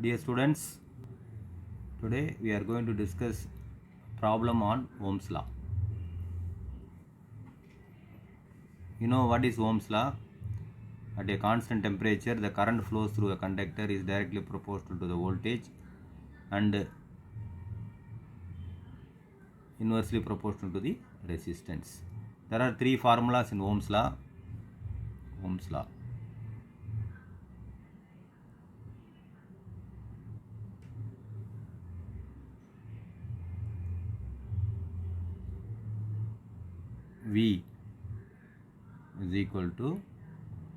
Dear students, today we are going to discuss problem on Ohm's law. You know what is Ohm's law? At a constant temperature, the current flows through a conductor is directly proportional to the voltage and inversely proportional to the resistance. There are three formulas in Ohm's law. Ohm's law. V is equal to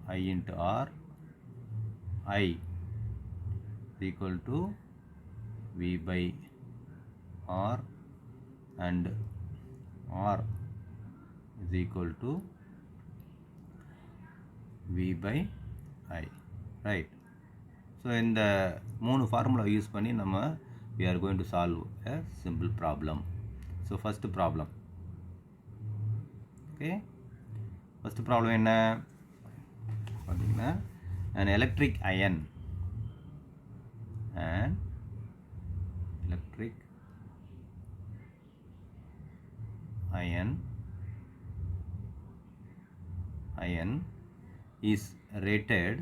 I into R. I is equal to V by R and R is equal to V by I, right? So in the மூணு formula use பண்ணி நம்ம we are going to solve a simple problem. So first problem, okay, first problem என்ன பார்த்தீங்கன்னா an electric ion is rated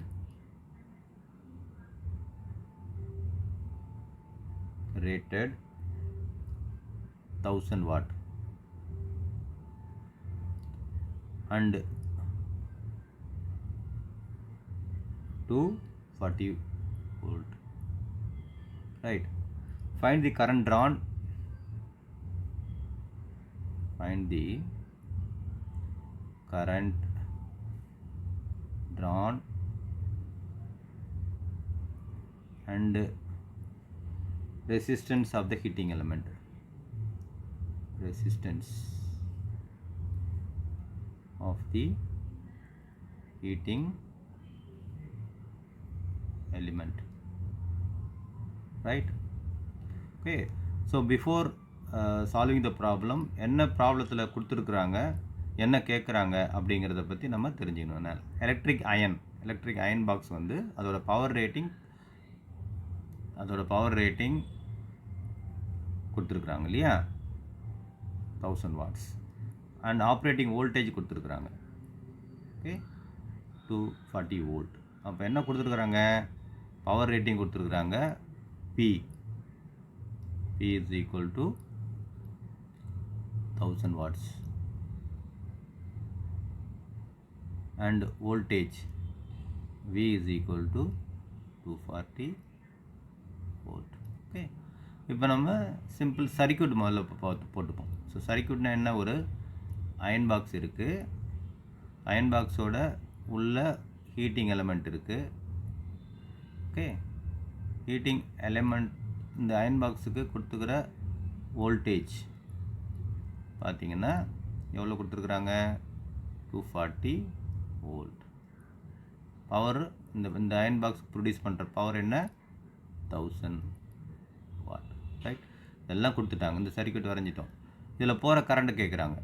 1000 watt and 240 volt, right? Find the current drawn and resistance of the heating element. Right? Okay, so before solving the problem, என்ன ப்ராப்ளத்தில் கொடுத்துருக்குறாங்க, என்ன கேட்குறாங்க அப்படிங்கிறத பற்றி நம்ம தெரிஞ்சுக்கணும். எலக்ட்ரிக் அயன் பாக்ஸ் வந்து அதோட பவர் ரேட்டிங் கொடுத்துருக்குறாங்க இல்லையா, 1000 வாட்ஸ் அண்ட் ஆப்ரேட்டிங் வோல்டேஜ் கொடுத்துருக்குறாங்க, ஓகே, 240 வோல்ட். அப்போ என்ன கொடுத்துருக்குறாங்க, பவர் ரேட்டிங் கொடுத்துருக்குறாங்க, P is equal to 1000 watts and voltage V is equal to 240 volt. Okay, இப்போ நம்ம சிம்பிள் சர்க்யூட் முதல்ல போட்டுப்போம். ஸோ சர்க்யூட்னா என்ன, ஒரு அயன் பாக்ஸ் இருக்குது, அயன் பாக்ஸோட உள்ள ஹீட்டிங் எலமெண்ட் இருக்குது. ஓகே, ஹீட்டிங் எலமெண்ட் இந்த அயன் பாக்ஸுக்கு கொடுத்துக்கிற வோல்டேஜ் பார்த்தீங்கன்னா எவ்வளோ கொடுத்துருக்குறாங்க, 240 வோல்ட். பவர் இந்த அயன் பாக்ஸ் ப்ரொடியூஸ் பண்ணுற பவர் என்ன, 1000 வாட், ரைட்? இதெல்லாம் கொடுத்துட்டாங்க, இந்த சர்க்யூட் வரைஞ்சிட்டோம். இதில் போகிற கரண்ட் கேட்குறாங்க,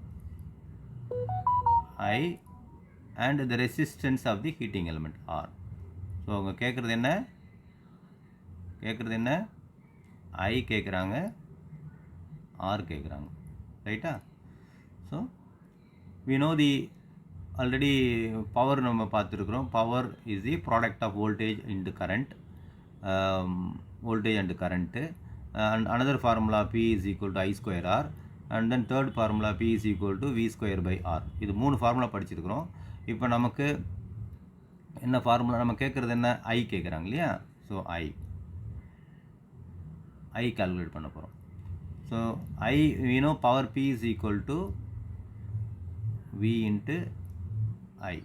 I and the resistance of the heating element R. So அவங்க கேட்குறது என்ன, I கேட்குறாங்க, R கேட்குறாங்க, ரைட்டா? So we know the already power நம்ம பார்த்துருக்குறோம். Power is the product of voltage into current, voltage and current, and another formula P is equal to I square R, and then third formula P is equal to V square by R. இது 3 formula படிச்சிருக்கிறோம். இப்போ நமக்கு என்ன formula, நம்ம கேட்குறது என்ன, I கேட்குறாங்க இல்லையா? ஸோ I கால்குலேட் பண்ண போகிறோம். So we know power P is equal to V into I.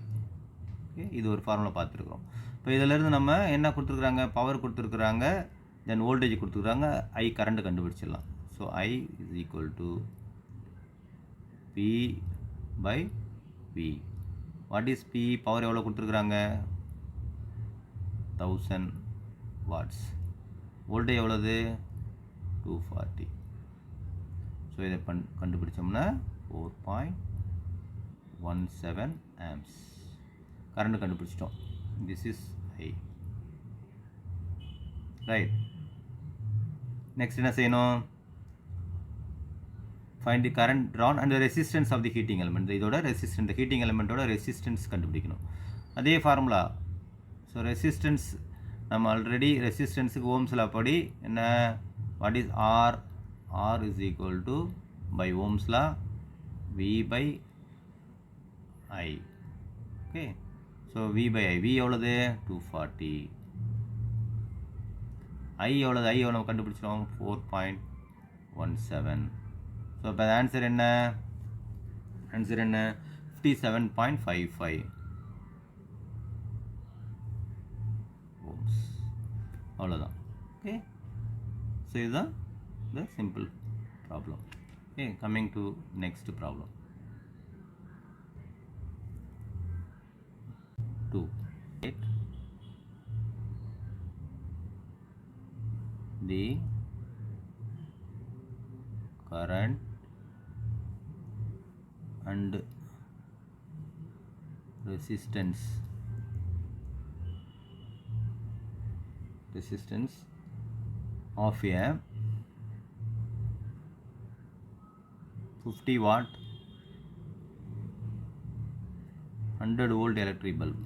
Okay, இது ஒரு ஃபார்முலா பார்த்துருக்குறோம். இப்போ இதிலேருந்து நம்ம என்ன கொடுத்துருக்குறாங்க, பவர் கொடுத்துருக்குறாங்க, தென் வோல்டேஜ் கொடுத்துருக்குறாங்க, I கரண்ட் கண்டுபிடிச்சிடலாம். So I is equal to P by V. What is P? Power எவ்வளோ கொடுத்துருக்குறாங்க, 1000 வாட்ஸ். வோல்டேஜ் எவ்வளோது, 240. ஸோ இதை கண்டுபிடிச்சோம்னா 4.17 amps கரண்ட் கண்டுபிடிச்சிட்டோம். This is I. Right. Next என்ன செய்யணும்? Find the current drawn and resistance of the heating element. இதோட resistant heating எலிமெண்ட்டோட ரெசிஸ்டன்ஸ் கண்டுபிடிக்கணும். அதே ஃபார்முலா. ஸோ ரெசிஸ்டன்ஸ் நம்ம ஆல்ரெடி ரெசிஸ்டன்ஸுக்கு ஓம்ஸ் லா படி என்ன, what is R? R is equal to by Ohm's law V by I. Okay, so V by I. V எவ்வளோது? 240. I எவ்வளோது? ஐ எவ்வளோ கண்டுபிடிச்சிடும்? 4.17. ஸோ இப்போ ஆன்சர் என்ன? ஆன்சர் என்ன? 57.55 ஓம்ஸ். அவ்வளோதான். ஓகே, ஸோ இதுதான் the simple problem. Okay, coming to next problem. 2. The current and resistance of a 50 watt 100 volt electric bulb.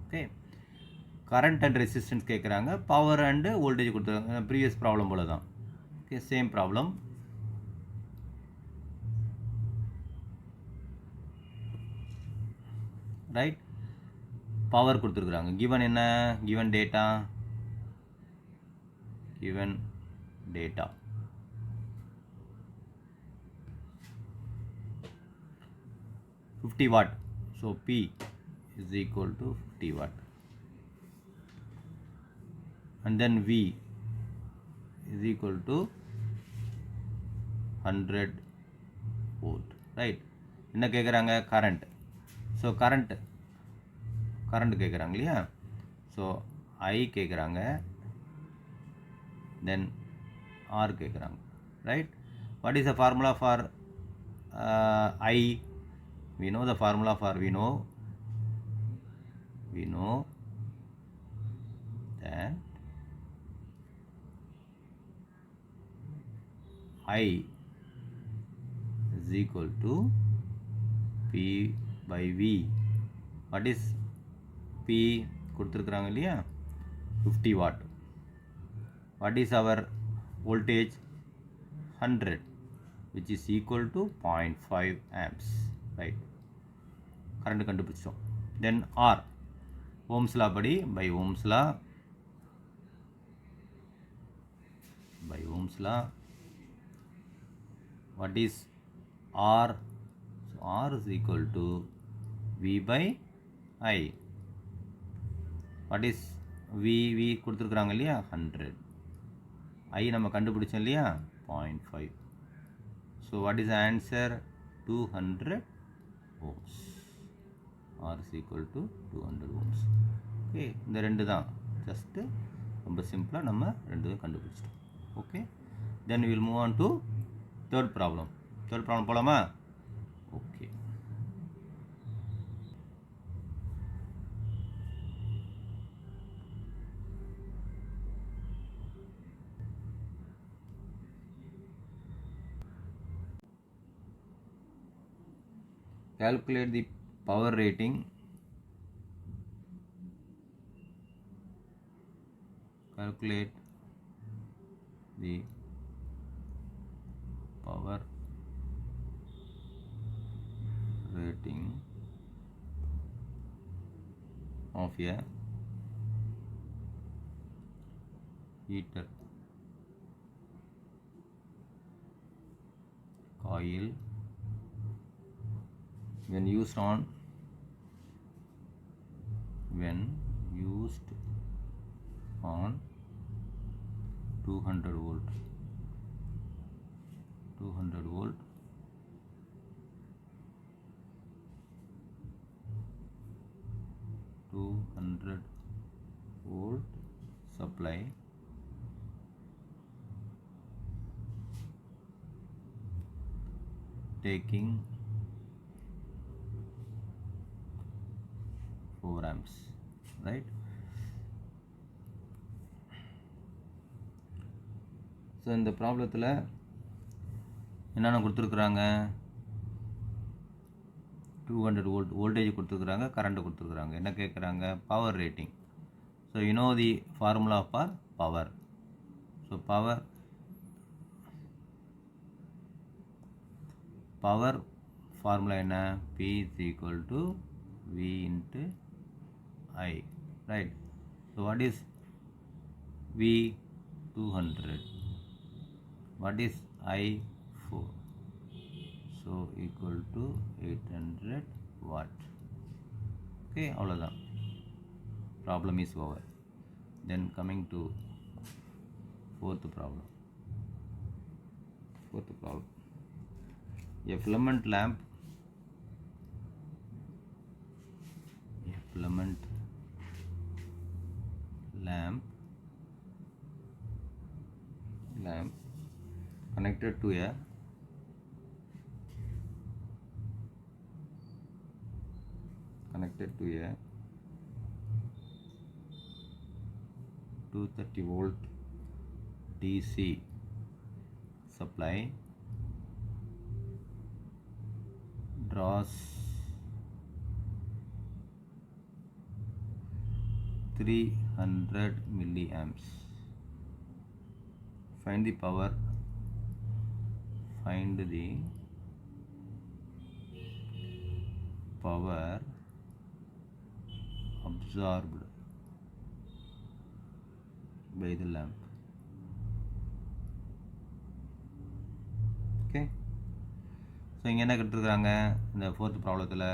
Okay, current and resistance கேட்குறாங்க, பவர் அண்டு வோல்டேஜ் கொடுத்துருக்காங்க. Previous problem போல தான். Okay, same problem. Right, power கொடுத்துருக்குறாங்க. Given என்ன? Given data 50 watt. So P is equal to 50 watt. And then V is equal to 100 volt. Right? என்ன கேட்குறாங்க? Current. So current கேட்குறாங்க இல்லையா? So I கேட்குறாங்க, தென் ஆர் கேட்குறாங்க. Right, what is the formula for I? we know the formula for we know that I is equal to P by V. what is P? கொடுத்துருக்குறாங்க இல்லையா? 50 watt. what is our voltage? 100, which is equal to 0.5 amps. Right, current கண்டுபிடிச்சோம். Then R, Ohm's law படி by Ohm's law what is R? So R is equal to V by I. what is V? V கொடுத்துருக்குறாங்க இல்லையா? 100. I நம்ம கண்டுபிடிச்சோம் இல்லையா? 0.5. so what is the answer? 200 ohms. R is equal to 200 ohms. ஓகே, இந்த ரெண்டு தான். ஜஸ்ட்டு ரொம்ப சிம்பிளாக நம்ம ரெண்டு கண்டுபிடிச்சிட்டோம். Okay, then will move on to third problem. போகலாமா? Okay, calculate the power rating of a heater coil when used on 200 volt 200 volt supply taking 4 amps, right? So இந்த ப்ராப்ளத்தில் என்னென்ன கொடுத்துருக்குறாங்க, 200 வோல்ட் வோல்டேஜ் கொடுத்துருக்குறாங்க, கரண்ட் கொடுத்துருக்குறாங்க. என்ன கேட்குறாங்க, power rating. So you know the formula for power. So power formula என்ன, P is equal to V into I, right? So what is V? 200. What is I? 4. So equal to 800 watt. Okay, அவ்வளோதான். Problem is over. Then coming to fourth problem. A filament lamp connected to a 230 volt DC supply draws 300 milliamps. Find the power absorbed by the lamp. Okay, so இங்கே என்ன கேட்டிருக்கிறாங்க, இந்த fourth ப்ராப்ளத்தில்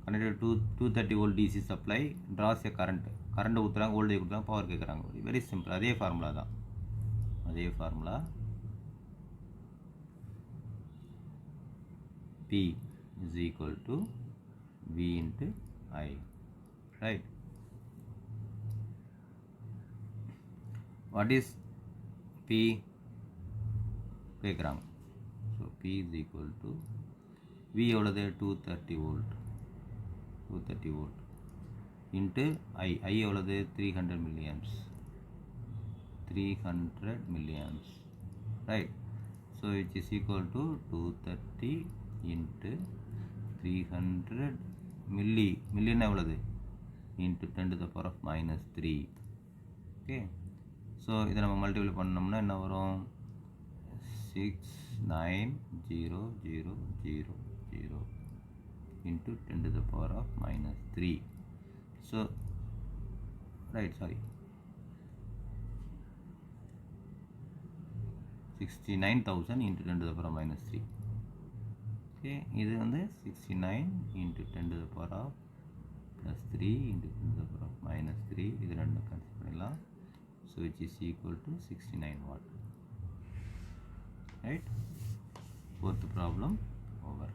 connected 230 volt DC supply draws a current ஊற்றுறாங்க, voltage கொடுக்குறாங்க, power கேட்குறாங்க. Very simple, அதே formula தான். P is equal to V into I, right? What is P கேட்குறாங்க. So P is equal to V எவ்வளோது, 230 volt into I எவ்வளோது, 300 milliamps, right? So which is equal to 230 into 300 million எவ்வளோது, into 10 to the power of minus 3. Okay, so இதை நம்ம multiply பண்ணோம்னா என்ன வரும், 69000 into 10 to the power of minus 3. So right, sorry, 69,000 into 10 to the power of minus 3. Okay, இது வந்து 69 into 10 to the power of plus 3 into 10 to the power of minus 3. இது ரெண்டும் consider பண்ணிடலாம். So which is equal to 69 watt, right? Fourth problem over.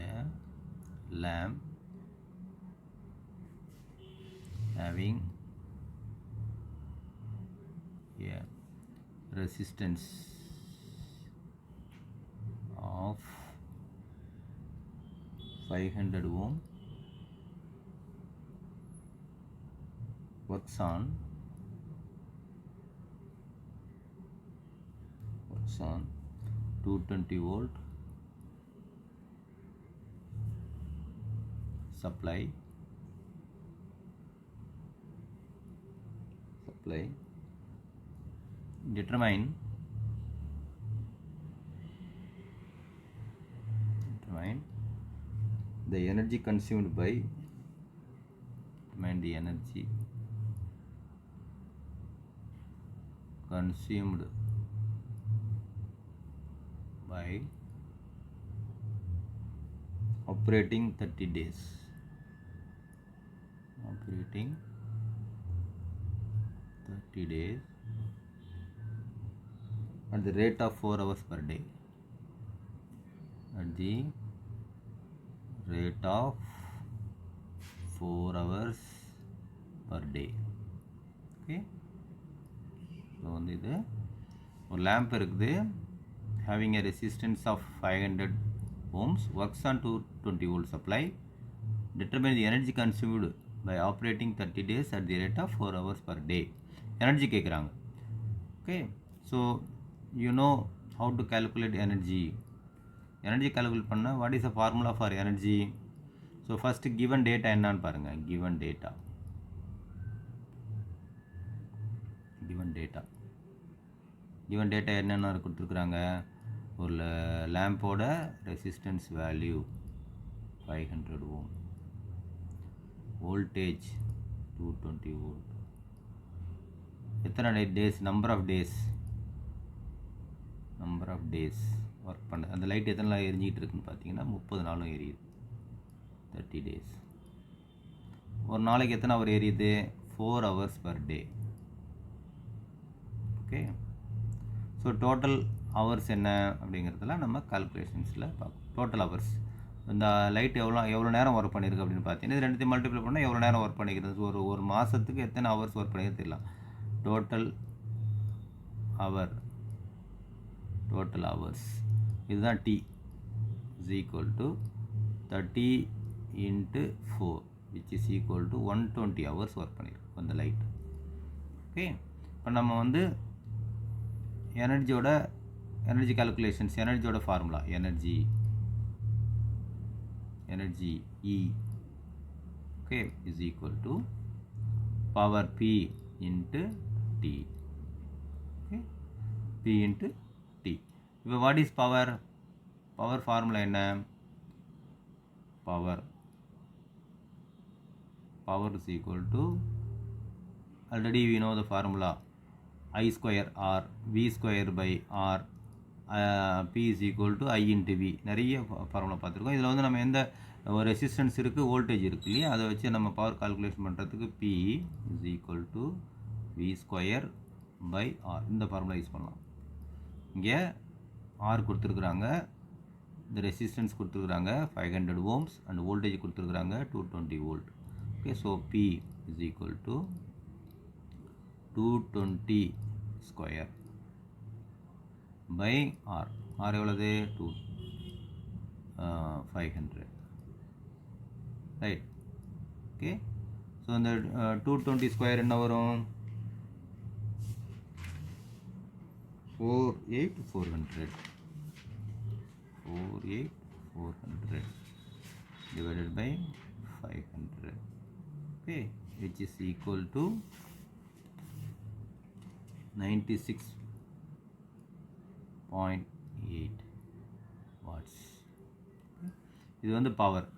A lamp having a resistance of 500 ohm works on 220 volt supply. Determine the energy consumed by operating 30 days. At the rate of 4 hours per day. Okay, so வந்து இது ஒரு lamp இருக்குது, having a resistance of 500 ohms works on 220 volt supply. Determine the energy consumed by operating 30 days at the rate of 4 hours per day. Energy கேட்குறாங்க. Okay, so you know how to calculate energy. Energy calculate பண்ண what is the formula for energy? So first given data என்னன்னு பாருங்க. given data என்னென்ன கொடுத்துருக்குறாங்க. ஒரு லேம்போட resistance value 500 ohm, voltage 220 volt, எத்தனை days, number of days work பண்ண, அந்த லைட் எத்தனை நாள் எரிஞ்சிக்கிட்டு இருக்குன்னு பார்த்தீங்கன்னா 30 நாளும் எரியுது, 30 days. ஒரு நாளைக்கு எத்தனை ஹவர் எரியுது, 4 hours per day. Okay, so total hours என்ன அப்படிங்கிறதுலாம் நம்ம கால்குலேஷன்ஸில் பார்ப்போம். டோட்டல் ஹவர்ஸ், இந்த லைட் எவ்வளோ நேரம் ஒர்க் பண்ணியிருக்கு அப்படின்னு பார்த்தீங்கன்னா இது ரெண்டுத்தையும் மல்டிப்ளை பண்ணால் எவ்வளோ நேரம் ஒர்க் பண்ணிக்கிறது, ஒரு மாதத்துக்கு எத்தனை ஹவர்ஸ் ஒர்க் பண்ணிக்கிறது தெரியலாம். டோட்டல் ஹவர்ஸ் இதுதான் T is equal to 30 into 4 which is equal to 120 hours work பண்ணியிருக்கு அந்த லைட். ஓகே, இப்போ நம்ம வந்து எனர்ஜி கால்குலேஷன்ஸ், எனர்ஜியோட formula energy E, okay, is equal to power P into T. Okay, P into T. இப்போ what is power formula என்ன, power is equal to, already we know the formula, I square R, V square by R, P is equal to I into V. நிறைய formula பார்த்துருக்கோம். இதில் வந்து நம்ம எந்த ஒரு resistance இருக்குது, வோல்டேஜ் இருக்குது இல்லையா, அதை வச்சு நம்ம பவர் கால்குலேஷன் பண்ணுறதுக்கு P is equal to V square by R இந்த ஃபார்முலா யூஸ் பண்ணலாம். இங்கே R கொடுத்துருக்குறாங்க, இந்த ரெசிஸ்டன்ஸ் கொடுத்துருக்குறாங்க 500 ohms அண்ட் வோல்டேஜ் கொடுத்துருக்குறாங்க 220 volt. Okay, so P is equal to 220 square by R. R எவ்வளவு, 500, ரைட். ஓகே, ஸோ இந்த 220 ஸ்கொயர் என்ன வரும், 48400 divided by 500, okay, which is equal to 96.8 watts. இது வந்து பவர்.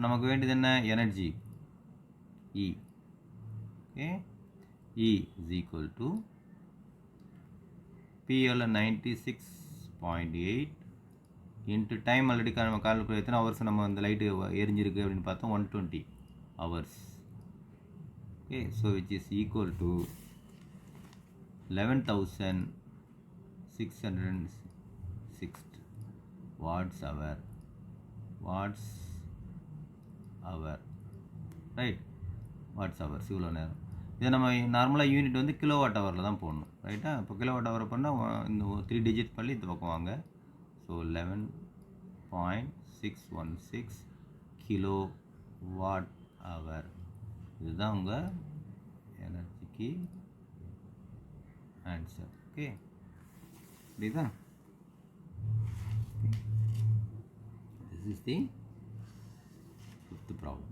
நமக்கு வேண்டியது என்ன, energy E. Okay, E is equal to PL 96.8 into time. Already நம்ம கால்குலேட் எத்தனை ஹவர்ஸ் நம்ம அந்த லைட்டு எரிஞ்சிருக்கு அப்படின்னு பார்த்தோம், 120 hours. Okay, so which is equal to 11,606 watts hour, right, watts hours இவ்வளோ நேரம். இதை நம்ம நார்மலாக யூனிட் வந்து கிலோவாட் ஹவரில் தான் போடணும், ரைட்டா. இப்போ கிலோவாட் ஹவர் பண்ணால் இந்த 3 digit பண்ணி இந்த பக்கம் வாங்க. ஸோ 11.616 கிலோவாட் ஹவர், இதுதான் உங்கள் எனர்ஜிக்கு ஆன்சர். ஓகே, புரியுதா? This is the 5th problem.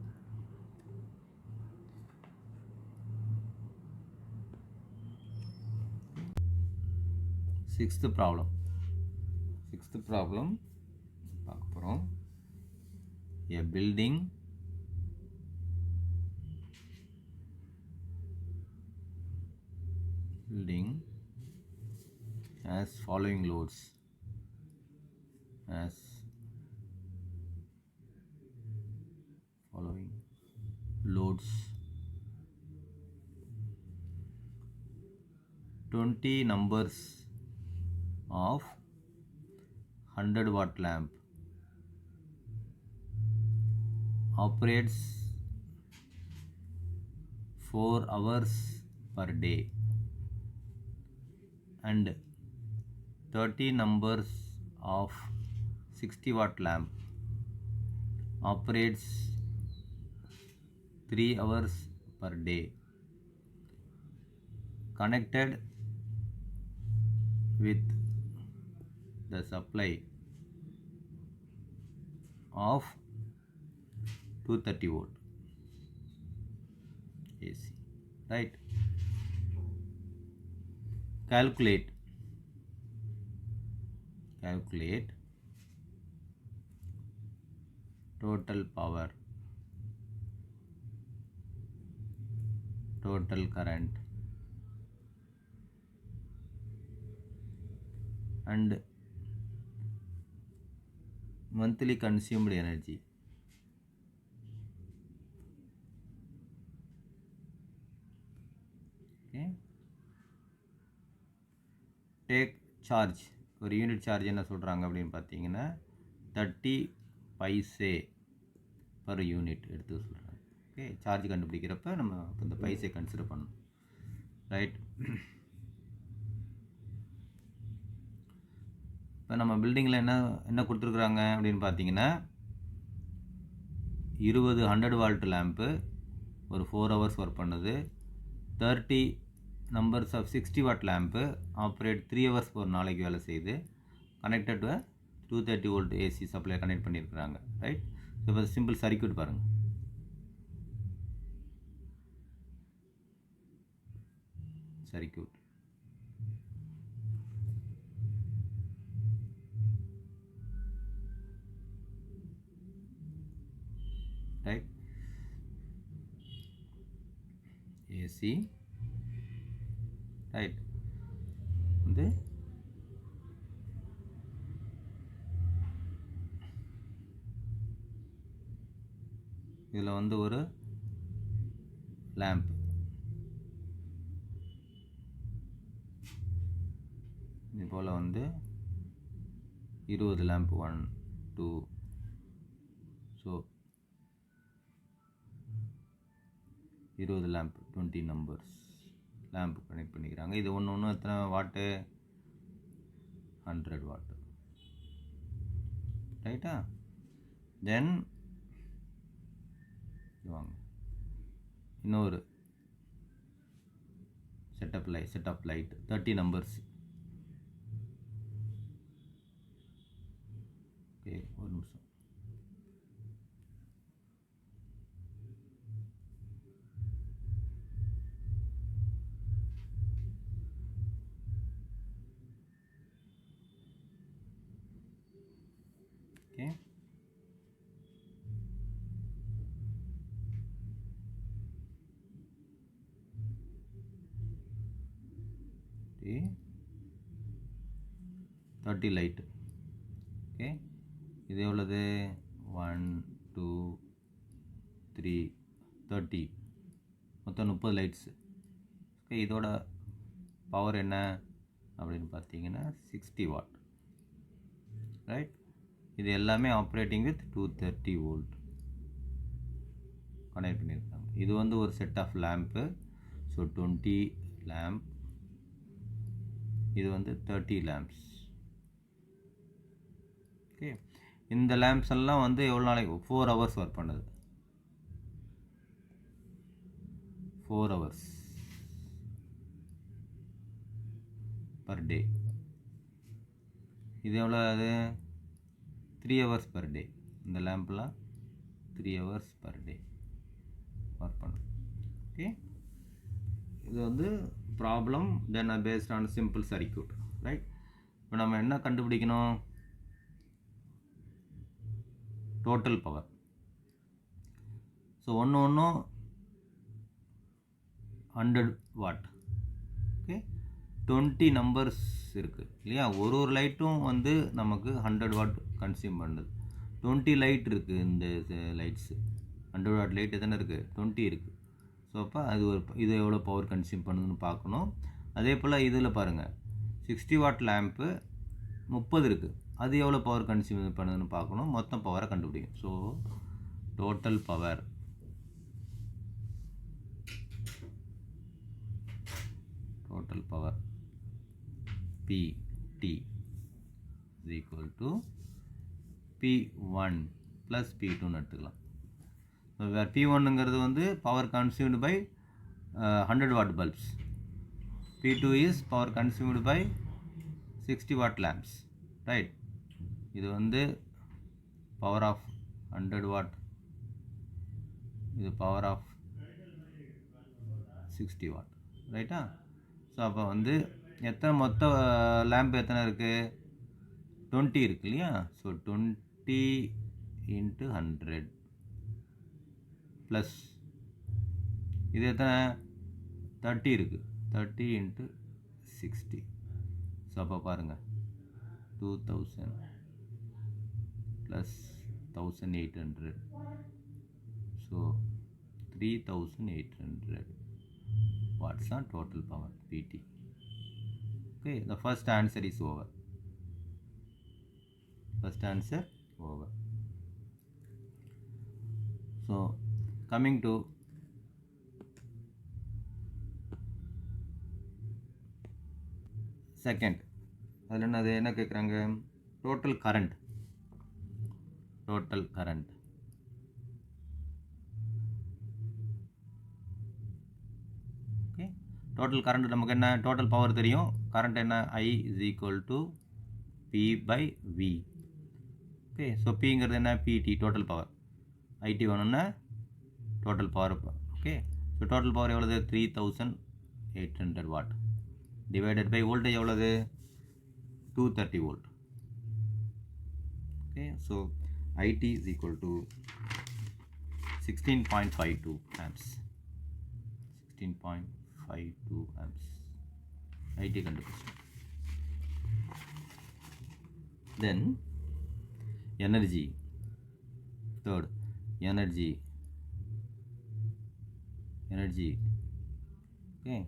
Sixth problem பார்க்க போகிறோம். A building has following loads, as following loads: 20 numbers of 100 watt lamp operates 4 hours per day and 30 numbers of 60 watt lamp operates 3 hours per day, connected with the supply of 230 volt AC, right? Calculate total power, total current and monthly consumed energy. Okay, take charge. ஒரு unit charge என்ன சொல்கிறாங்க அப்படின்னு பார்த்தீங்கன்னா 30 paise per unit எடுத்து சொல்கிறாங்க. Okay, charge கண்டுபிடிக்கிறப்ப நம்ம இந்த paise consider பண்ணணும், ரைட்? இப்போ நம்ம பில்டிங்கில் என்ன கொடுத்துருக்குறாங்க அப்படின்னு பார்த்தீங்கன்னா 20 100 வால்ட் லேம்ப்பு ஒரு 4 ஹவர்ஸ் ஒர்க் பண்ணுது. 30 numbers of 60 watt lamp operate 3 hours ஒரு நாளைக்கு வேலை செய்யுது. Connected 230 volt AC supply connect பண்ணியிருக்கிறாங்க, ரைட்? இப்போ சிம்பிள் சர்க்யூட் பாருங்கள். Circuit right, AC right. வந்து இதில் வந்து ஒரு லேம்ப், இது போல் வந்து 20 lamp 1 2, so 20 lamp 20 numbers lamp connect பண்ணிக்கிறாங்க. இது ஒன்று எத்தனை வாட்டு? 100 வாட்டு, ரைட்டா? தென் வாங்க இன்னொரு set of light 30 numbers. Okay, ஒரு நிமிஷம். Okay, okay 30 light. ஓகே, இது எவ்வளவு? 1 2 3 30, மொத்தம் 30 லைட்ஸு. ஓகே, இதோட பவர் என்ன அப்படின்னு பார்த்தீங்கன்னா 60 வாட், ரைட்? இது எல்லாமே ஆப்ரேட்டிங் வித் 230 வோல்ட் கனெக்ட் பண்ணியிருக்காங்க. இது வந்து ஒரு set of lamp, so 20 lamp. இது வந்து 30 லேம்ப்ஸ். ஓகே, இந்த லேம்ப்ஸ் எல்லாம் வந்து எவ்வளோ நாளைக்கு? 4 ஹவர்ஸ் ஒர்க் பண்ணுது. 4 ஹவர்ஸ் பர் டே. இது எவ்வளோ? அது 3 ஹவர்ஸ் பர் டே. இந்த லேம்ப்லாம் 3 ஹவர்ஸ் பர் டே ஒர்க் பண்ணும். ஓகே, இது வந்து problem then based on simple circuit, right? இப்போ நம்ம என்ன கண்டுபிடிக்கணும்? Total power. ஸோ ஒன்று 100 வாட். ஓகே, 20 நம்பர்ஸ் இருக்குது இல்லையா? ஒரு லைட்டும் வந்து நமக்கு 100 வாட் கன்சியூம் பண்ணுது. 20 லைட் இருக்குது. இந்த லைட்ஸு 100 வாட் லைட் எத்தனை இருக்குது? 20 இருக்குது. ஸோ அப்போ இது எவ்வளோ பவர் கன்சியூம் பண்ணுதுன்னு பார்க்கணும். அதே போல் இதில் பாருங்கள், 60 வாட் லேம்ப்பு 30 இருக்குது. அது எவ்வளோ பவர் கன்சியூம் பண்ணுதுன்னு பார்க்கணும். மொத்தம் பவரை கண்டுபிடிக்கும். So total power PT is equal to P1 plus P2 எடுத்துக்கலாம். So where P1 ங்கிறது வந்து power consumed by 100 watt bulbs. P2 is power consumed by 60 watt lamps, right? இது வந்து power of 100 watt, இது power of 60 watt, ரைட்டா? So அப்போ வந்து எத்தனை மொத்த லேம்ப் எத்தனை இருக்குது? 20 இருக்கு இல்லையா? ஸோ 20 into 100 ப்ளஸ் இது எத்தனை? 30 இருக்குது. 30 into 60. ஸோ அப்போ பாருங்கள், 2000 plus 1800. So 3800 watts on total power PT. Okay, the first answer is over. First answer over. So coming to second, அதில் என்ன கேட்குறாங்க? total current. total current. okay, total current நமக்கு என்ன? total power தெரியும். current என்ன? I is equal to P by V. okay, so Pங்கிறது என்ன? PT, total power. IT வேணும்னா total power. okay, so total power எவ்வளவு? 3800 watt divided by voltage எவ்வளவு? 230 volt. okay, so IT is equal to 16.52 amps. 16.52 amps. IT கண்டுபிடிச்சோம். then energy. third, energy. okay,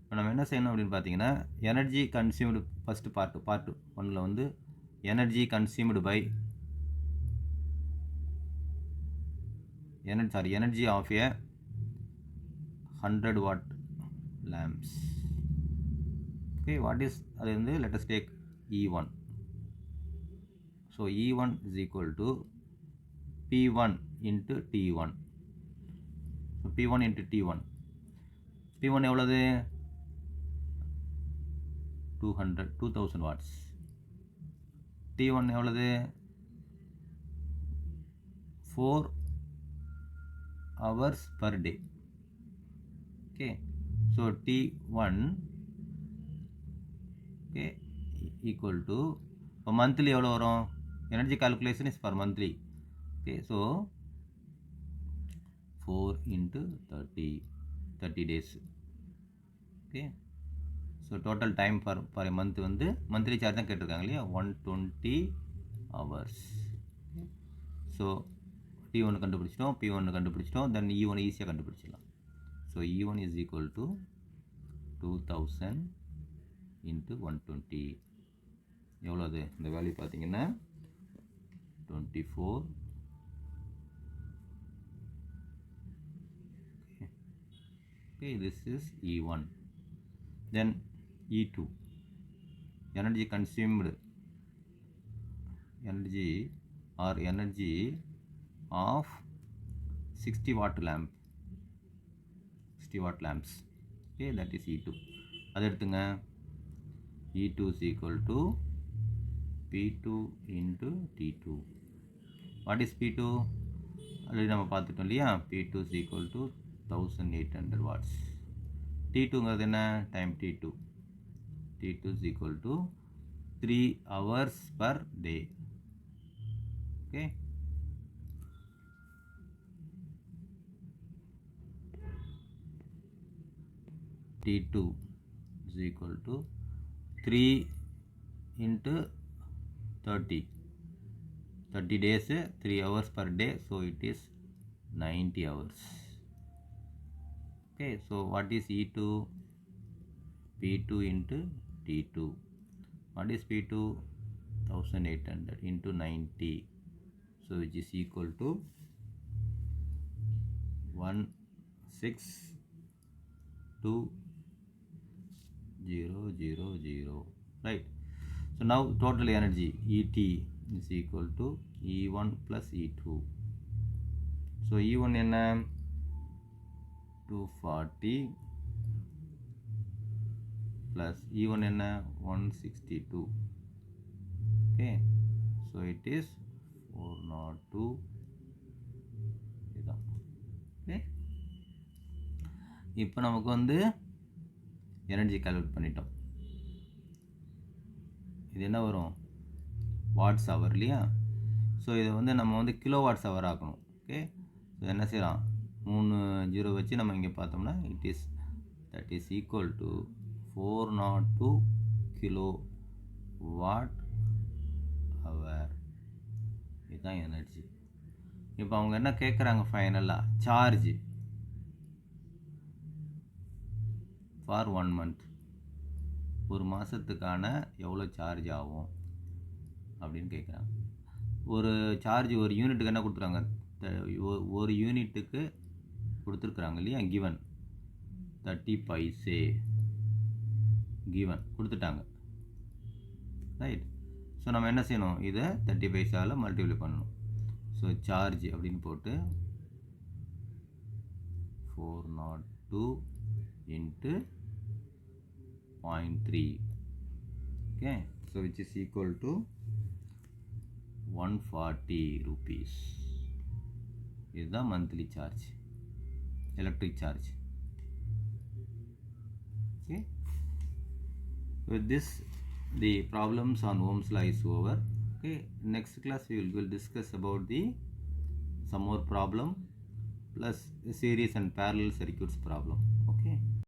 இப்போ நம்ம என்ன செய்யணும் அப்படின்னு பார்த்தீங்கன்னா, எனர்ஜி கன்சியூம்டு ஃபஸ்ட்டு பார்ட் ஒன்றில் வந்து energy consumed by energy of a 100 watt lamps. okay, what is அது வந்து let us take E1. so E1 is equal to P1 into T1. so P1 into T1. P1 எவ்வளவு? 2000 watts. T1 எவ்வளவு? 4 hours per day. okay, so T1 okay equal to இப்போ monthly எவ்வளோ வரும்? Energy calculation is for monthly. okay, so 4 into 30 days. okay, so total time for a month வந்து monthly charge தான் கேட்டிருக்காங்க இல்லையா? 120 hours. okay, so T1 கண்டுபிடிச்சிட்டோம், P1 கண்டுபிடிச்சிட்டோம், then E1 ஈஸியாக கண்டுபிடிச்சிடலாம். so E1 is equal to 2000 into 120. எவ்வளோது? இந்த value பார்த்தீங்கன்னா 24. okay, this is E1. then E2, energy consumed, energy of 60 watt lamps. okay, that is E2. அது எடுத்துங்க. E2 is equal to P2 into T2. what is P2? already நம்ம பார்த்துட்டோம் இல்லையா? P2 is equal to 1800 watts. T2ங்கிறது என்ன? time T2 is equal to 3 hours per day. okay, T2 is equal to 3 into 30 days, 3 hours per day, so it is 90 hours. okay, so what is E2? P2 into T2. what is P2? 1800 into 90, so which is equal to 162,000, right? So now total energy Et is equal to E1 plus E2. So E1 என்ன 240 plus E1 என்ன 162. Okay, so it is 402. இதுதான். Okay, இப்போ நமக்கு வந்து energy calculate பண்ணிட்டோம். இது என்ன வரும் வாட்ஸ் ஹவர் இல்லையா. ஸோ இதை வந்து நம்ம வந்து கிலோ வாட்ஸ் ஹவர் ஆக்கணும். ஓகே, ஸோ என்ன செய்யலாம் 3 ஜீரோ வச்சு நம்ம இங்கே பார்த்தோம்னா that is equal to 402 kilo watt hour. இதுதான் எனர்ஜி. இப்போ அவங்க என்ன கேட்குறாங்க ஃபைனலாக சார்ஜ் ஃபார் 1 month, ஒரு மாதத்துக்கான எவ்வளோ சார்ஜ் ஆகும் அப்படின்னு கேட்குறாங்க. ஒரு சார்ஜ் ஒரு யூனிட்டுக்கு என்ன கொடுத்துருக்காங்க, ஒரு யூனிட்டுக்கு கொடுத்துருக்குறாங்க இல்லையா, கிவன் 30 பைசே கிவன் கொடுத்துட்டாங்க, ரைட். ஸோ நம்ம என்ன செய்யணும், இதை 30 பைசாவில் மல்டிப்ளை பண்ணணும். ஸோ சார்ஜ் அப்படின்னு போட்டு 402 into 0.3. okay, so which is equal to 140 rupees. இதுதான் monthly charge, electric charge. okay, with this the problems on Ohm's law is over. okay, next class we will discuss about the some more problem plus series and parallel circuits problem.